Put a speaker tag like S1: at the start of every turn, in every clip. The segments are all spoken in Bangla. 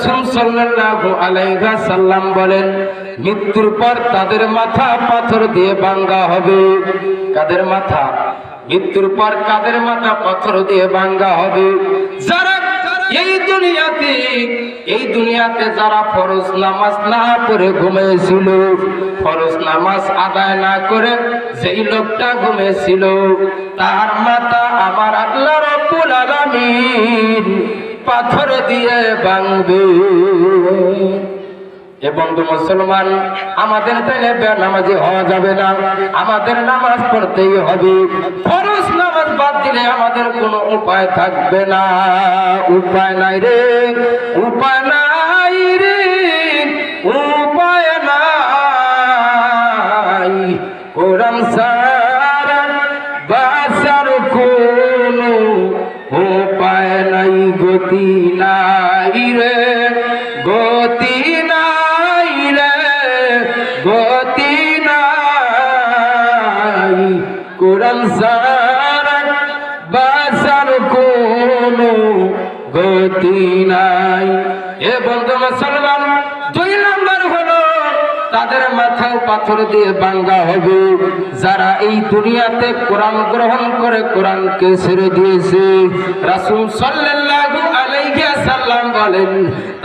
S1: রাসূল সাল্লাল্লাহু আলাইহি ওয়াসাল্লাম বলেন, মৃত্যুর পর তাদের মাথা পাথর দিয়ে ভাঙা হবে। কাদের মাথা? মৃত্যুর পর কাদের মাথা পাথর দিয়ে ভাঙা হবে? যারা এই দুনিয়াতে যারা ফরজ নামাজ না পড়ে ঘুমিয়েছিল, ফরজ নামাজ আদায় না করে যেই লোকটা ঘুমিয়েছিল, তার মাথা আমার আল্লাহ রাব্বুল আলামিন পাথর দিয়ে ভাঙবে। এ বন্ধু মুসলমান, আমাদের তাইলে বেনামাজি হওয়া যাবে না, আমাদের নামাজ পড়তেই হবে। ফরজ নামাজ বাদ দিলে আমাদের কোনো উপায় থাকবে না। উপায় নাই রে, উপায় নাই রে, উপায় নাই। কোরআন ছাড়া বাঁচার কোনো উপায় নাই, গতি নাই রে, গতি নাই রে, গতি নাই। কোরআন ছাড়া বাঁচার কোনো গতি নাই। এ বন্ধু মুসলমান, 2 নম্বর হলো তাদের মাথাও পাথর দিয়ে ভাঙা হবে যারা এই দুনিয়াতে কোরআন গ্রহণ করে কোরআনকে ছেড়ে দিয়েছে। রাসূল সাল্লাল্লাহু আলাইহি ওয়াসাল্লাম বলেন,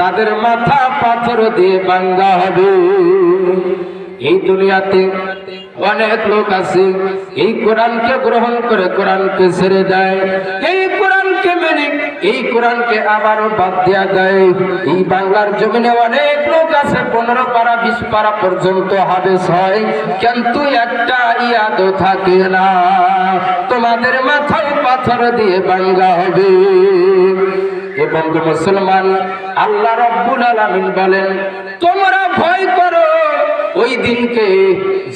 S1: তাদের মাথা পাথর দিয়ে ভাঙা হবে। এই দুনিয়াতে অনেক লোক আছে এই কোরআনকে গ্রহণ করে কোরআনকে ছেড়ে দেয়, এই কোরআনকে মেনে এই কোরআনকে আবারও বাদ দেয়া দেয়। এই বাংলার জমিনে অনেক লোক আছে 15 পারা 20 পারা পর্যন্ত হাদিস হয়, কিন্তু একটা ইয়াদও থাকে না। তোমাদের মাথায় পাথর দিয়ে ভাঙা হবে। এ বন্ধু মুসলমান, আল্লাহ রাব্বুল আলামিন বলেন, তোমরা ভয় করো ওই দিনকে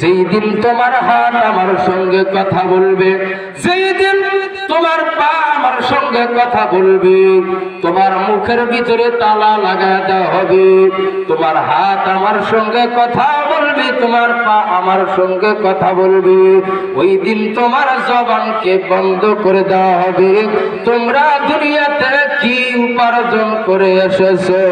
S1: যেই দিন তোমার হাত আমার সঙ্গে কথা বলবে, যেই দিন তোমার পা আমার সঙ্গে কথা বলবে, তোমার মুখের ভিতরে তালা লাগায় দেওয়া হবে। তোমার হাত আমার সঙ্গে কথা বলবে, তোমার পা আমার সঙ্গে কথা বলবে। ওই দিন তোমার জবানকে বন্ধ করে দেওয়া হবে। তোমরা দুনিয়াতে কি উপার্জন করে এসেছো?